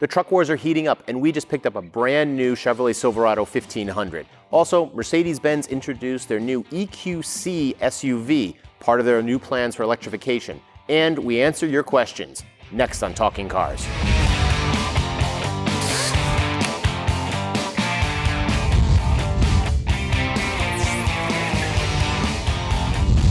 The truck wars are heating up, and we just picked up a brand new Chevrolet Silverado 1500. Also, Mercedes-Benz introduced their new EQC SUV, part of their new plans for electrification. And we answer your questions next on Talking Cars.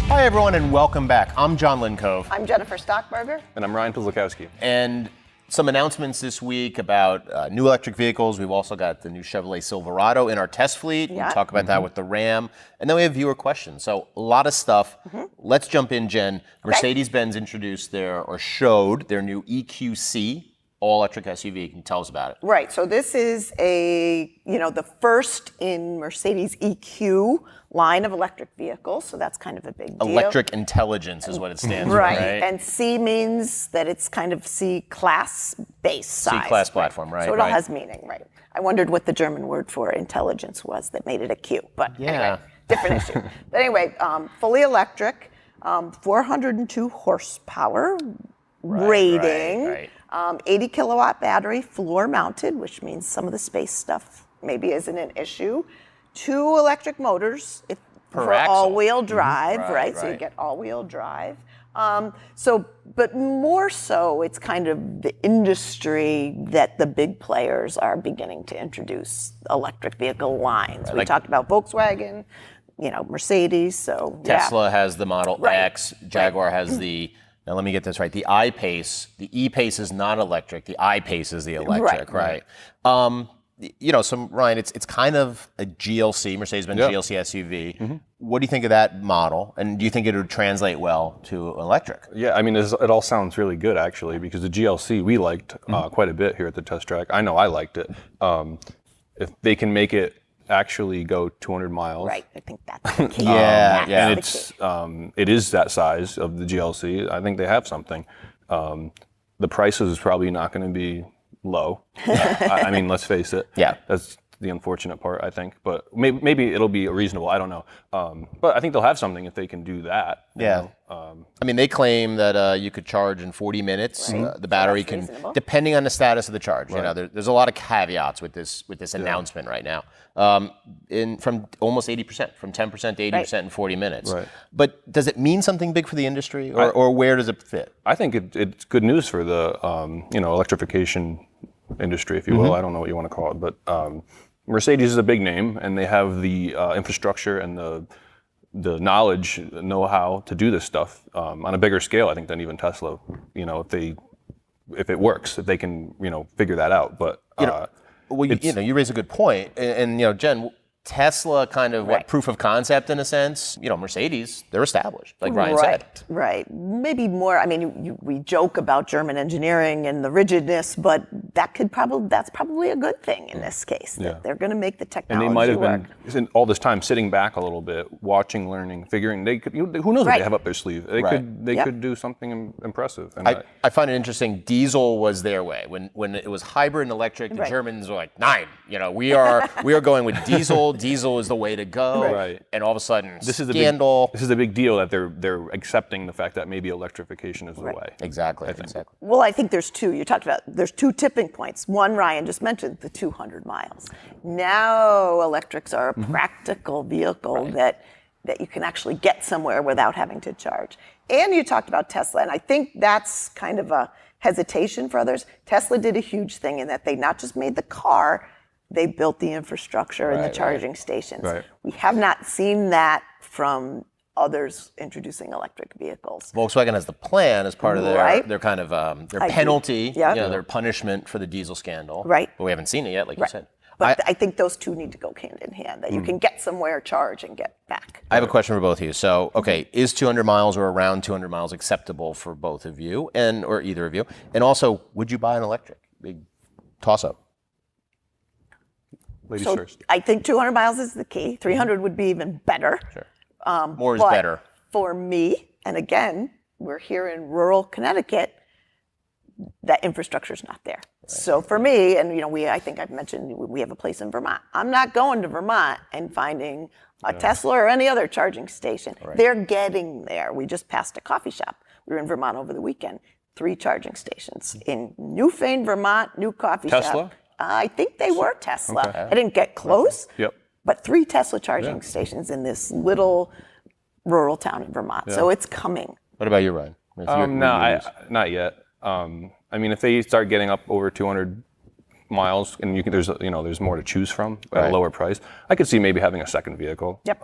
Hi everyone and welcome back. I'm John Lincove. I'm Jennifer Stockberger. And I'm Ryan Pizlikowski. And some announcements this week about new electric vehicles. We've also got the new Chevrolet Silverado in our test fleet. Yeah. We'll talk about that with the Ram. And then we have viewer questions. So a lot of stuff. Let's jump in, Jen. Mercedes-Benz introduced showed their new EQC all-electric SUV. Can you tell us about it? Right, so this is the first in Mercedes EQ line of electric vehicles, so that's kind of a big deal. Electric intelligence is what it stands for, right? right? And C means that it's kind of C-class base size. C-class platform, right? So it all has meaning, right? I wondered what the German word for intelligence was that made it a Q, but anyway, different issue. But anyway, fully electric, 402 horsepower rating. Right. 80 kilowatt battery, floor mounted, which means some of the space stuff maybe isn't an issue. 2 electric motors for all-wheel drive, right? So you get all-wheel drive. But more so, it's kind of the industry that the big players are beginning to introduce electric vehicle lines. Right, we talked about Volkswagen, Mercedes, so Tesla has the Model X, Jaguar has the, now let me get this right, the I-Pace. The E-Pace is not electric, the I-Pace is the electric, right? So Ryan, it's kind of a GLC, Mercedes-Benz GLC SUV. What do you think of that model? And do you think it would translate well to electric? Yeah, I mean, it all sounds really good, actually, because the GLC we liked quite a bit here at the test track. I know I liked it. If they can make it actually go 200 miles. Right, I think that's the key. And it is that size of the GLC. I think they have something. The prices is probably not going to be low. I mean, let's face it. Yeah. That's the unfortunate part, I think. But maybe it'll be reasonable. I don't know. But I think they'll have something if they can do that. You know? I mean, they claim that you could charge in 40 minutes. The battery can, depending on the status of the charge. There's a lot of caveats with this announcement right now. From almost 80%, from 10% to 80% in 40 minutes. Right. But does it mean something big for the industry, or where does it fit? I think it's good news for the electrification industry, if you will. I don't know what you want to call it, but Mercedes is a big name, and they have the infrastructure and the knowledge, know-how to do this stuff on a bigger scale, I think, than even Tesla. If it works, if they can, figure that out. But you raise a good point, and Jen, Tesla kind of proof of concept in a sense. Mercedes, they're established, like Ryan said. Right. Maybe more. I mean, we joke about German engineering and the rigidness, but that's probably a good thing in this case. That they're going to make the technology work. And they might have work. been all this time sitting back a little bit, watching, learning, figuring. They could. Who knows what they have up their sleeve? They could do something impressive. And I find it interesting. Diesel was their way when it was hybrid and electric. The Germans were like, "Nine, we are going with diesel. Diesel is the way to go." Right. And all of a sudden, this is scandal. This is a big deal that they're accepting the fact that maybe electrification is the way. Exactly. Well, I think there's 2. You talked about there's 2 tipping points. One, Ryan just mentioned, the 200 miles. Now electrics are a practical vehicle that you can actually get somewhere without having to charge. And you talked about Tesla, and I think that's kind of a hesitation for others. Tesla did a huge thing in that they not just made the car, they built the infrastructure and the charging stations. Right. We have not seen that from others introducing electric vehicles. Volkswagen has the plan as part of their kind of their penalty, their punishment for the diesel scandal. Right. But we haven't seen it yet, like you said. But I think those 2 need to go hand in hand, that you can get somewhere, charge, and get back. I have a question for both of you. So, is 200 miles or around 200 miles acceptable for both of you, or either of you? And also, would you buy an electric? Big toss-up. Ladies So first. I think 200 miles is the key. 300 would be even better. Sure. More is but better. For me, and again, we're here in rural Connecticut, that infrastructure is not there. So for me, and I think I've mentioned we have a place in Vermont. I'm not going to Vermont and finding a Tesla or any other charging station. They're getting there. We just passed a coffee shop. We were in Vermont over the weekend. 3 charging stations in Newfane, Vermont, new coffee Tesla? shop. I think they were Tesla. Okay. I didn't get close, Yep. but 3 Tesla charging stations in this little rural town in Vermont. So it's coming. What about you, Ryan? No, not yet. I mean, if they start getting up over 200 miles, and there's more to choose from at a lower price, I could see maybe having a second vehicle. Yep.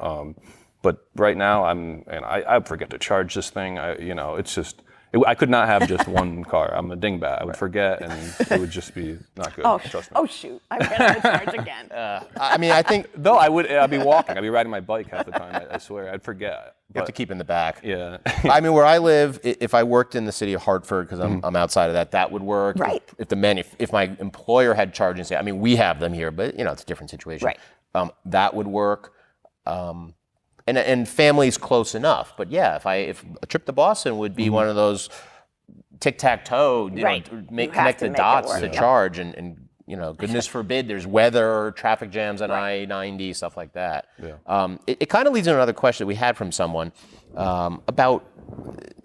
But right now, I forget to charge this thing. It's just. I could not have just one car. I'm a dingbat. I would forget, and it would just be not good. Trust me. Oh shoot! I ran out of charge again. I mean, I think Though I'd be walking. I'd be riding my bike half the time. I swear, I'd forget. you have to keep in the back. Yeah. I mean, where I live, if I worked in the city of Hartford, because I'm outside of that would work. Right. If my employer had charging stations, I mean, we have them here, but it's a different situation. Right. That would work. And family's close enough. But yeah, if a trip to Boston would be one of those tic-tac-toe, connect the dots to charge, and goodness forbid there's weather, traffic jams on I-90, stuff like that. Yeah. It kind of leads into another question that we had from someone about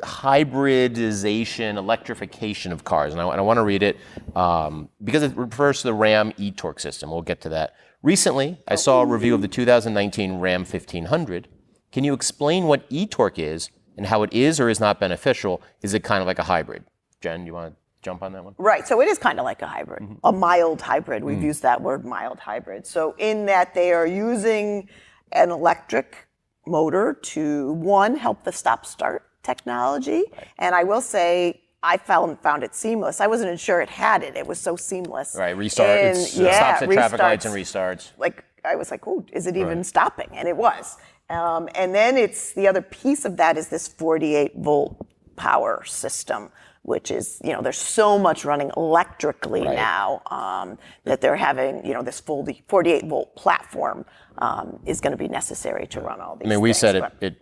hybridization, electrification of cars. And I want to read it because it refers to the Ram eTorque system. We'll get to that. Recently, I saw a review of the 2019 Ram 1500. Can you explain what eTorque is and how it is or is not beneficial? Is it kind of like a hybrid? Jen, you want to jump on that one? Right, so it is kind of like a hybrid, a mild hybrid. We've used that word, mild hybrid. So in that they are using an electric motor to, one, help the stop-start technology. And I will say, I found it seamless. I wasn't sure it had it. It was so seamless. Right, restart. It stops at traffic lights and restarts. I was like, oh, is it even stopping? And it was. And then the other piece of that is this 48-volt power system, which is, there's so much running electrically now that they're having, this 48-volt platform is going to be necessary to run all these things. I mean, we said it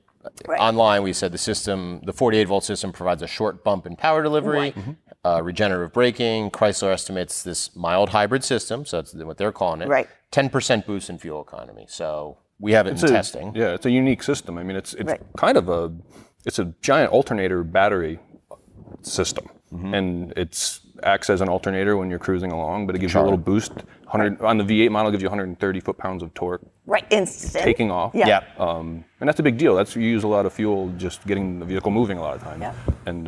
online, we said the 48-volt system provides a short bump in power delivery, regenerative braking. Chrysler estimates this mild hybrid system, so that's what they're calling it, 10% boost in fuel economy. So we have it in testing. Yeah, it's a unique system. I mean, it's kind of it's a giant alternator battery system, and it acts as an alternator when you're cruising along, but it gives you a little boost. On the V8 model, it gives you 130 foot-pounds of torque. Right, instant. Taking off. Yeah. And that's a big deal. You use a lot of fuel just getting the vehicle moving a lot of time. Yeah. And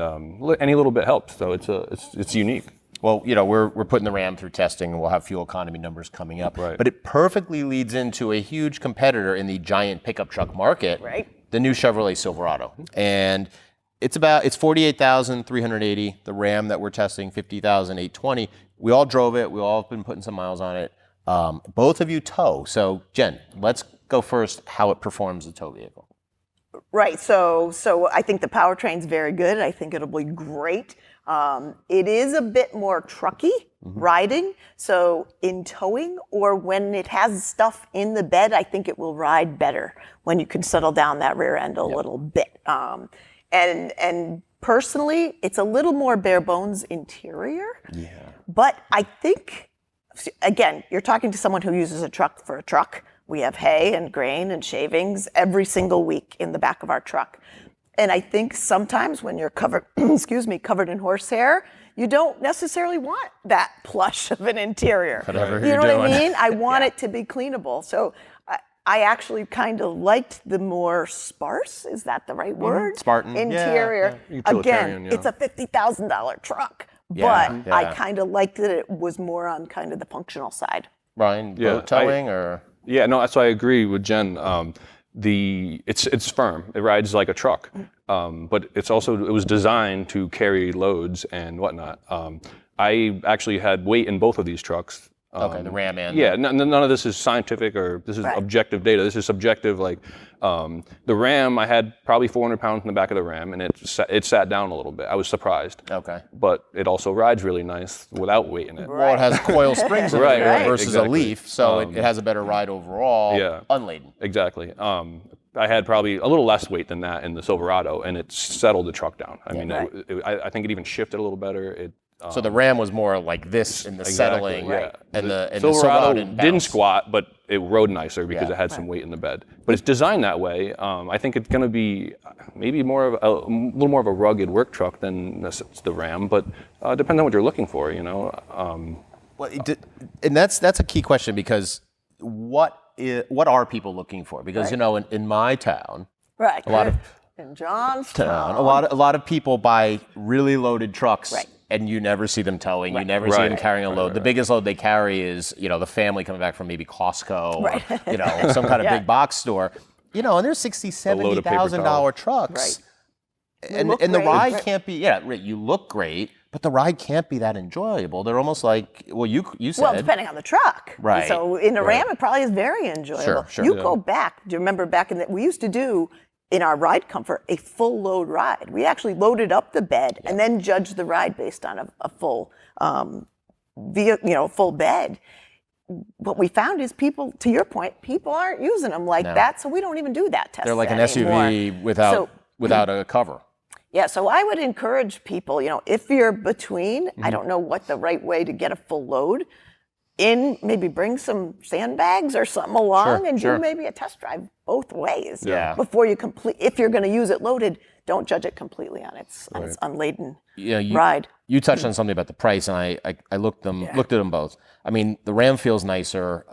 any little bit helps. So it's unique. Well, we're putting the Ram through testing, and we'll have fuel economy numbers coming up. Right. But it perfectly leads into a huge competitor in the giant pickup truck market, the new Chevrolet Silverado. And it's 48,380. The Ram that we're testing, 50,820. We all drove it. We all have been putting some miles on it. Both of you tow. So, Jen, let's go first. How it performs the tow vehicle. Right. So I think the powertrain's very good. I think it'll be great. It is a bit more trucky riding. So in towing or when it has stuff in the bed, I think it will ride better when you can settle down that rear end a little bit. And personally, it's a little more bare bones interior. Yeah. But I think, again, you're talking to someone who uses a truck for a truck. We have hay and grain and shavings every single week in the back of our truck. And I think sometimes when you're covered, covered in horsehair, you don't necessarily want that plush of an interior. Whatever you know you're what doing. I mean? I want it to be cleanable. So I actually kind of liked the more sparse, is that the right word? Spartan. Interior. Again, it's a $50,000 truck, but I kind of liked that it was more on kind of the functional side. Ryan, boat towing or? Yeah, no, so I agree with Jen. It's firm. It rides like a truck, but it was designed to carry loads and whatnot. I actually had weight in both of these trucks. The Ram and none of this is scientific or this is objective data. This is subjective. Like the Ram, I had probably 400 pounds in the back of the Ram, and it sat down a little bit. I was surprised. Okay. But it also rides really nice without weight in it. Well, it has coil springs in it versus a Leaf, so it has a better ride overall, unladen. Exactly. I had probably a little less weight than that in the Silverado, and it settled the truck down. I mean, I think it even shifted a little better. So the Ram was more like this in the settling, yeah. and the Silverado didn't didn't bounce. squat, but it rode nicer because it had some weight in the bed. But it's designed that way. I think it's going to be maybe a little more of a rugged work truck than the Ram, but depends on what you're looking for, you know. Well, and that's a key question, because what are people looking for? Because you know, in my town, Right. a lot of in Johnstown, a lot of people buy really loaded trucks. Right. And you never see them towing. You never see them carrying a load. The biggest load they carry is, you know, the family coming back from maybe Costco or, you know, some kind of big box store. You know, and there's $60,000, $70,000 trucks. Right. And the ride can't be, you look great, but the ride can't be that enjoyable. They're almost like, well, you said. Well, depending on the truck. Right. So in a Ram, it probably is very enjoyable. Sure, You go back, do you remember back we used to do, in our ride comfort, a full load ride. We actually loaded up the bed and then judged the ride based on a full, full bed. What we found is people, to your point, people aren't using them like that, so we don't even do that test. They're like an anymore. SUV without a cover. Yeah, so I would encourage people, you know, if you're between, I don't know what the right way to get a full load, maybe bring some sandbags or something along and do maybe a test drive both ways. Yeah. Before you if you're going to use it loaded, don't judge it completely on its unladen ride. You touched on something about the price, and I looked at them both. I mean, the Ram feels nicer.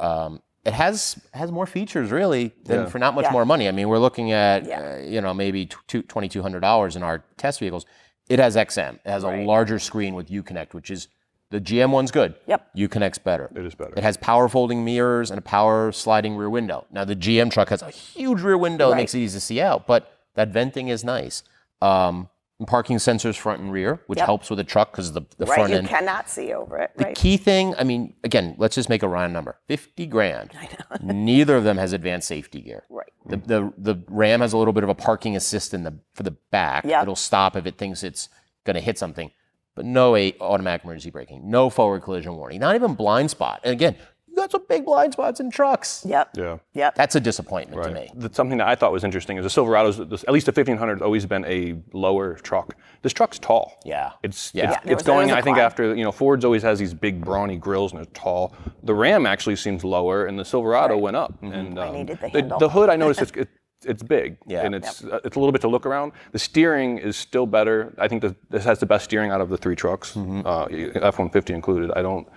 It has more features really than for not much more money. I mean, we're looking at maybe $2,200 in our test vehicles. It has XM. It has a larger screen with Uconnect, which is the GM one's good. Yep. Uconnect's better. It is better. It has power folding mirrors and a power sliding rear window. Now the GM truck has a huge rear window that makes it easy to see out, but that venting is nice. And parking sensors front and rear, which helps with the truck because the front end. You cannot see over it. The key thing, I mean, again, let's just make a round number: $50,000. I know. Neither of them has advanced safety gear. Right. The Ram has a little bit of a parking assist for the back. Yep. It'll stop if it thinks it's going to hit something. But no automatic emergency braking, no forward collision warning, not even blind spot. And again, you got some big blind spots in trucks. Yep. Yeah. Yep. That's a disappointment to me. That's something that I thought was interesting is the Silverado's, at least the 1500 has always been a lower truck. This truck's tall. Yeah. It's was going, a I think, climb. after, Ford's always has these big brawny grills and it's tall. The Ram actually seems lower and the Silverado went up. And I needed the handle. the hood, I noticed it's big, Yeah. and it's a little bit to look around. The steering is still better. I think this has the best steering out of the three trucks, F-150 included. I don't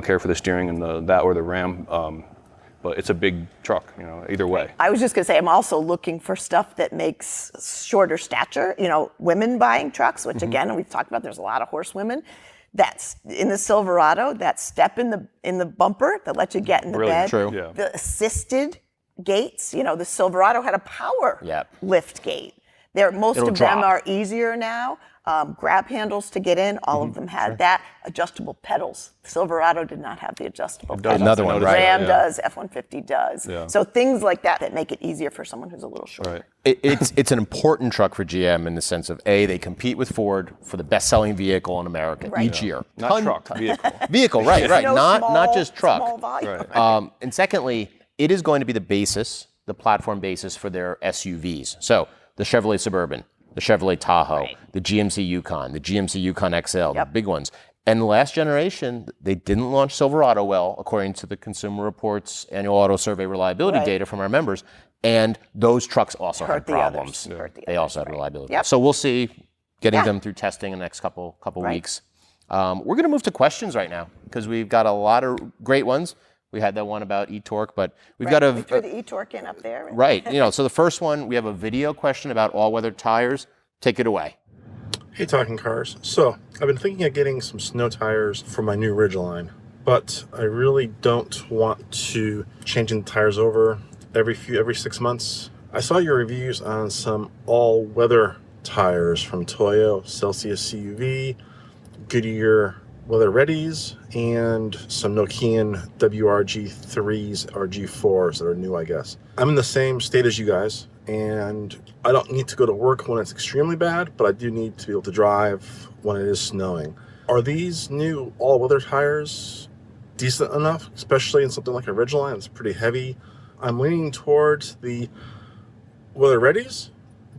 care for the steering in that or the Ram, but it's a big truck, either way. I was just going to say, I'm also looking for stuff that makes shorter stature, women buying trucks, which again, we've talked about, there's a lot of horsewomen. That's in the Silverado, that step in the bumper that lets you get in the bed. True. Yeah. The assisted gates, the Silverado had a power lift gate. Most It'll of them drop. are easier now. Grab handles to get in, all of them had that. Adjustable pedals. Silverado did not have the adjustable pedals. Another one, right? Ram does, F-150 does. Yeah. So things like that make it easier for someone who's a little shorter. Right. It's an important truck for GM in the sense of they compete with Ford for the best-selling vehicle in America each year. Not truck, vehicle. Vehicle, right. No not just truck. Small volume. Right. And secondly, it is going to be the platform basis for their SUVs. So the Chevrolet Suburban, the Chevrolet Tahoe, the GMC Yukon, the GMC Yukon XL, the big ones. And the last generation, they didn't launch Silverado well, according to the Consumer Reports annual auto survey reliability data from our members. And those trucks also had problems. They also had reliability. Yep. So we'll see, getting them through testing in the next couple weeks. We're going to move to questions right now because we've got a lot of great ones. We had that one about eTorque, but we've got We threw the eTorque in up there. Right. So the first one, we have a video question about all-weather tires. Take it away. Hey, Talking Cars. So, I've been thinking of getting some snow tires for my new Ridgeline, but I really don't want to change the tires over every 6 months. I saw your reviews on some all-weather tires from Toyo, Celsius CUV, Goodyear Weather Readies, and some Nokian WRG3s or G4s that are new, I guess. I'm in the same state as you guys, and I don't need to go to work when it's extremely bad, but I do need to be able to drive when it is snowing. Are these new all-weather tires decent enough, especially in something like a Ridgeline? It's pretty heavy. I'm leaning towards the Weather Readies,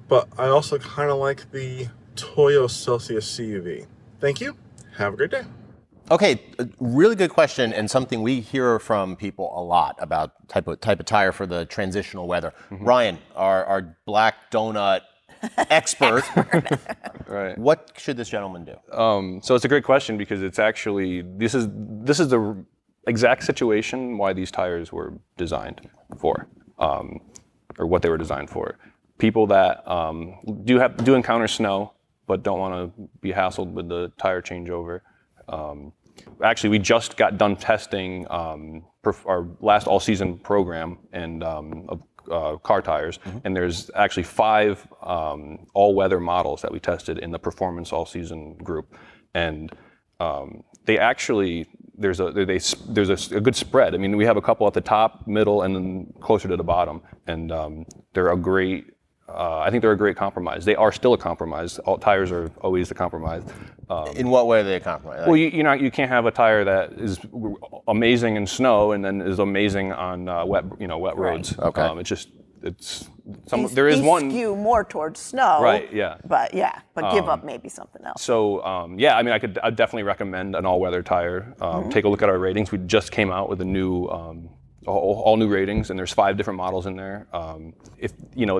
but I also kind of like the Toyo Celsius CUV. Thank you. Have a great day. Okay, a really good question, and something we hear from people a lot about type of tire for the transitional weather. Ryan, our black donut expert. Right. What should this gentleman do? So it's a great question because it's actually this is the exact situation why these tires were designed for, or what they were designed for. People that do encounter snow but don't want to be hassled with the tire changeover. Actually, we just got done testing our last all-season program and of car tires, and there's actually 5 all-weather models that we tested in the performance all-season group, and they actually there's a good spread. I mean, we have a couple at the top, middle, and then closer to the bottom, and they're a great. I think they're a great compromise. They are still a compromise. All tires are always a compromise. In what way are they a compromise? Well, you can't have a tire that is amazing in snow and then is amazing on wet roads. Okay. There is one skew more towards snow. Right. Yeah. But give up maybe something else. So I mean, I'd definitely recommend an all-weather tire. Take a look at our ratings. We just came out with a new. All new ratings, and there's 5 different models in there. If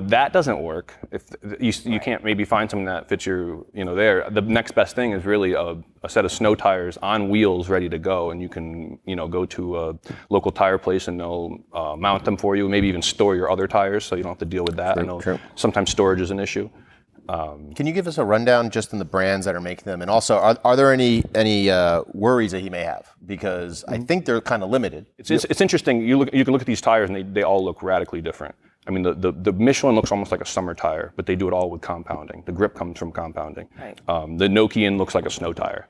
that doesn't work, if you can't maybe find something that fits your there, the next best thing is really a set of snow tires on wheels ready to go, and you can go to a local tire place and they'll mount them for you, maybe even store your other tires so you don't have to deal with that. I know sometimes storage is an issue. Can you give us a rundown just on the brands that are making them, and also are there any worries that he may have? Because I think they're kind of limited. It's interesting. You can look at these tires and they all look radically different. I mean, the Michelin looks almost like a summer tire, but they do it all with compounding. The grip comes from compounding. Right. The Nokian looks like a snow tire.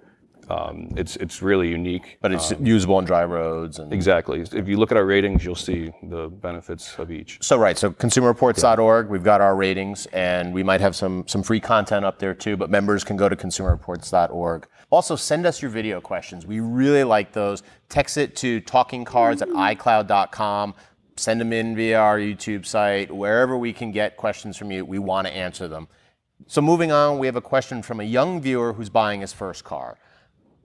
It's really unique. But it's usable on dry roads. And exactly. If you look at our ratings, you'll see the benefits of each. So consumerreports.org, we've got our ratings, and we might have some free content up there too, but members can go to consumerreports.org. Also, send us your video questions. We really like those. Text it to talkingcars@icloud.com. Send them in via our YouTube site. Wherever we can get questions from you, we want to answer them. So moving on, we have a question from a young viewer who's buying his first car.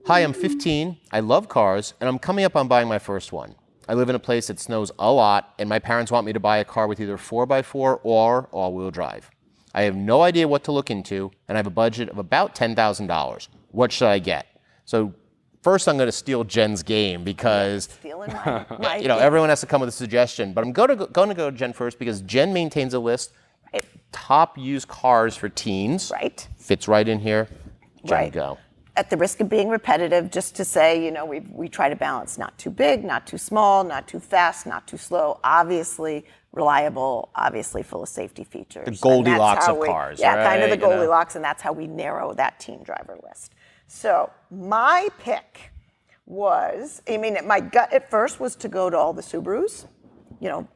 Hi, I'm 15, I love cars, and I'm coming up on buying my first one. I live in a place that snows a lot, and my parents want me to buy a car with either 4x4 or all-wheel drive. I have no idea what to look into, and I have a budget of about $10,000. What should I get? So first I'm going to steal Jen's game because Stealing my everyone has to come with a suggestion, but I'm going to go to Jen first because Jen maintains a list. Top used cars for teens. Right. Fits right in here. Jen, Right. go. At the risk of being repetitive, just to say, we try to balance not too big, not too small, not too fast, not too slow, obviously reliable, obviously full of safety features. The Goldilocks And that's how of cars, Yeah, kind of right? the Goldilocks, and that's how we narrow that teen driver list. So my pick was, my gut at first was to go to all the Subarus,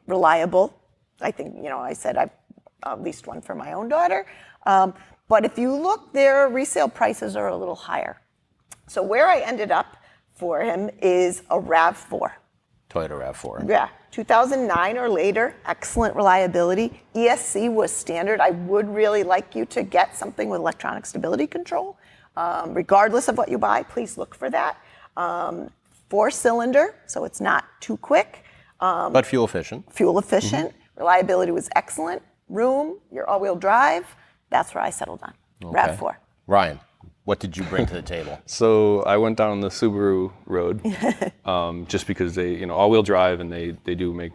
reliable. I think, I said I've leased one for my own daughter. But if you look, their resale prices are a little higher. So where I ended up for him is a RAV4. Toyota RAV4. Yeah, 2009 or later, excellent reliability. ESC was standard. I would really like you to get something with electronic stability control. Regardless of what you buy, please look for that. 4-cylinder, so it's not too quick. But fuel efficient. Fuel efficient. Reliability was excellent. Room, your all-wheel drive. That's where I settled on. Okay. RAV4. Ryan, what did you bring to the table? So I went down the Subaru road just because they, all-wheel drive and they do make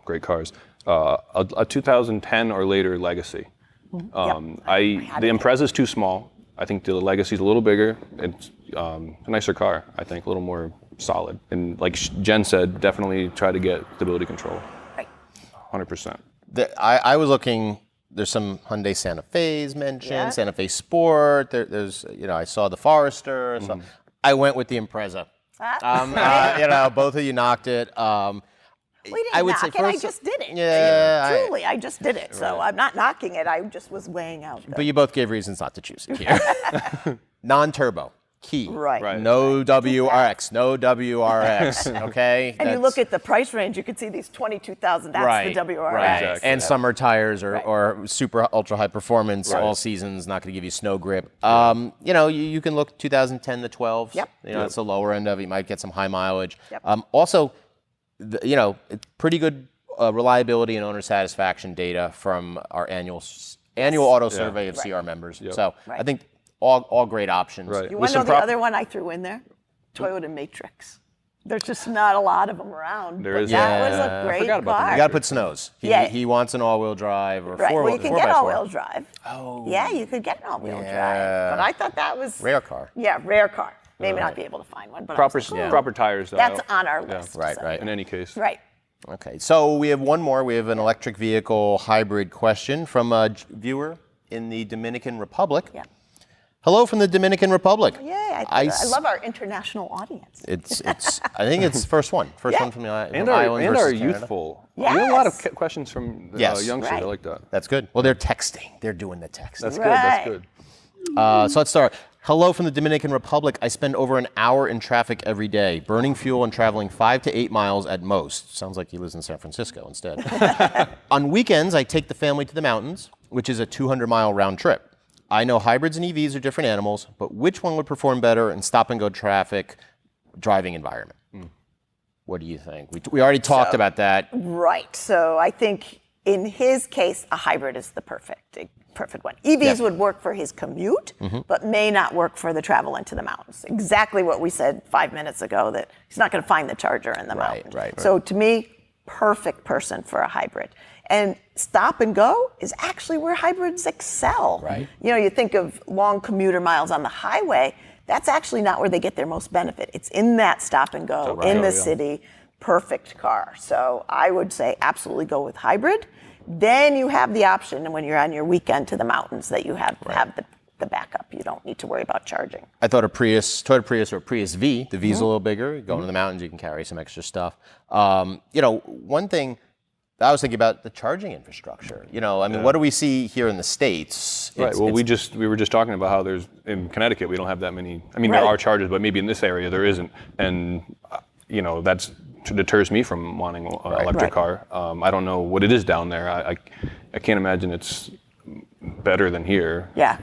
great cars. A 2010 or later Legacy. The Impreza is too small. I think the Legacy is a little bigger. It's a nicer car, I think, a little more solid. And like Jen said, definitely try to get stability control. Right. 100%. I was looking. There's some Hyundai Santa Fe's mentioned, Yeah. Santa Fe Sport. There's, I saw the Forester. So I went with the Impreza. Both of you knocked it. We didn't knock it. I just did it. Yeah, Truly, I just did it. So I'm not knocking it. I just was weighing out. But you both gave reasons not to choose it here. Non-turbo. key. Right. No WRX, no WRX, okay? And you look at the price range, you can see these 22,000, that's the WRX. Right. Exactly. And summer tires or super ultra high performance all seasons, not going to give you snow grip. You can look 2010 to 12. Yep. It's the lower end of it. You might get some high mileage. Yep. Also, it's pretty good reliability and owner satisfaction data from our annual auto survey of CR members. So I think all great options. Right. You want to know the other one I threw in there? Toyota Matrix. There's just not a lot of them around. There is. That was a great car. You got to put snows. He wants an all-wheel drive or Right. four. Well, you can 4x4. get all-wheel drive. Oh. Yeah, you could get an all-wheel drive. But I thought that was Rare car. Yeah, rare car. Maybe not be able to find one, but Proper tires, though. that's on our list. Right, so. right. In any case. Right. Okay, so we have one more. We have an electric vehicle hybrid question from a viewer in the Dominican Republic. Yeah. Hello from the Dominican Republic. Yeah, I love our international audience. It's. I think it's first one from the island. And our versus Canada. youthful. Yes. We have a lot of questions from youngsters. Right. I like that. That's good. Well, they're texting. They're doing the texting. That's Right. good. That's good. So let's start. Hello from the Dominican Republic. I spend over an hour in traffic every day, burning fuel and traveling 5 to 8 miles at most. Sounds like he lives in San Francisco instead. On weekends, I take the family to the mountains, which is a 200-mile round trip. I know hybrids and EVs are different animals, but which one would perform better in stop-and-go traffic driving environment? What do you think? We already talked about that. Right. So I think in his case, a hybrid is the perfect one. EVs would work for his commute, but may not work for the travel into the mountains. Exactly what we said 5 minutes ago, that he's not going to find the charger in the mountains. Right. So to me, perfect person for a hybrid. And stop and go is actually where hybrids excel. Right. You think of long commuter miles on the highway, that's actually not where they get their most benefit. It's in that stop and go, in the city, perfect car. So I would say absolutely go with hybrid. Then you have the option, and when you're on your weekend to the mountains, that you have the backup. You don't need to worry about charging. I thought Toyota Prius or a Prius V. The V's a little bigger. You go into the mountains, you can carry some extra stuff. One thing I was thinking about the charging infrastructure. What do we see here in the States? Right. Well, we were just talking about how there's in Connecticut we don't have that many. I mean, there are chargers, but maybe in this area there isn't, and that's deters me from wanting an electric car. I don't know what it is down there. I can't imagine it's better than here. Yeah.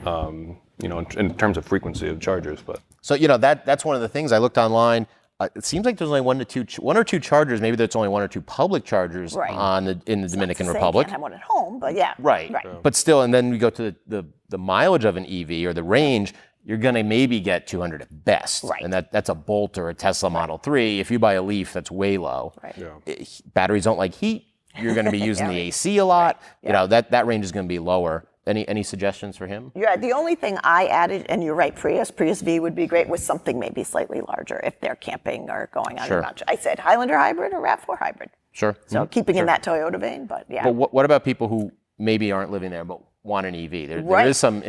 In terms of frequency of chargers, but. So that's one of the things I looked online. It seems like there's only one or two chargers. Maybe there's only one or two public chargers in the Dominican Republic. You can't have one at home, but yeah. Right. But still, and then we go to the mileage of an EV or the range. You're going to maybe get 200 at best. Right. And that's a Bolt or a Tesla Model 3. If you buy a Leaf, that's way low. Right. Yeah. Batteries don't like heat. You're going to be using the AC a lot. That range is going to be lower. Any suggestions for him? Yeah, the only thing I added, and you're right, Prius V would be great with something maybe slightly larger if they're camping or going on a mountain. I said Highlander hybrid or RAV4 hybrid. Sure. So keeping in that Toyota vein, but yeah. But what about people who maybe aren't living there but want an EV? There is some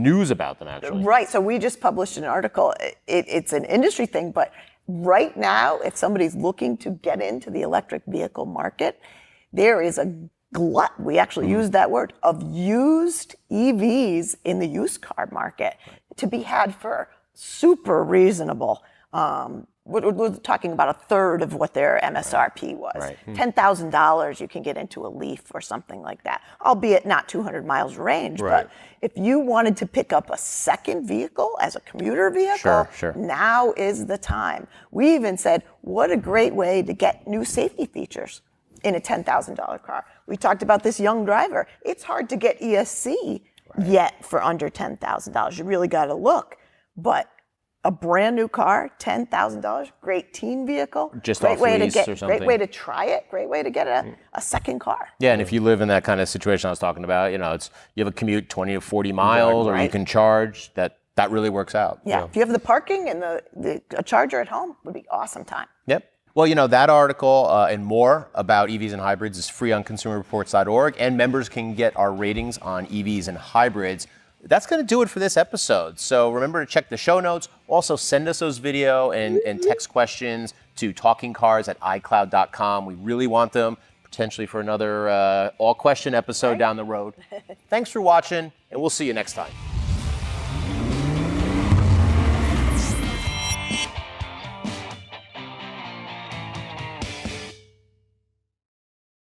news about them actually. Right. So we just published an article. It's an industry thing, but right now, if somebody's looking to get into the electric vehicle market, there is a glut, we actually use that word, of used EVs in the used car market to be had for super reasonable. We're talking about a third of what their MSRP was. Right. $10,000 you can get into a Leaf or something like that, albeit not 200 miles range. Right. But if you wanted to pick up a second vehicle as a commuter vehicle, Sure. now is the time. We even said, what a great way to get new safety features in a $10,000 car. We talked about this young driver. It's hard to get ESC yet for under $10,000. You really got to look. But a brand new car, $10,000, great teen vehicle. Just great off way lease to get, or something. Great way to try it. Great way to get a second car. Yeah, and if you live in that kind of situation I was talking about, you have a commute 20 to 40 miles, or you can charge. That really works out. Yeah. If you have the parking and a charger at home, would be awesome time. Yep. Well, that article and more about EVs and hybrids is free on consumerreports.org, and members can get our ratings on EVs and hybrids. That's going to do it for this episode. So remember to check the show notes. Also, send us those video and text questions to TalkingCars@iCloud.com. We really want them, potentially for another all-question episode down the road. Thanks for watching, and we'll see you next time.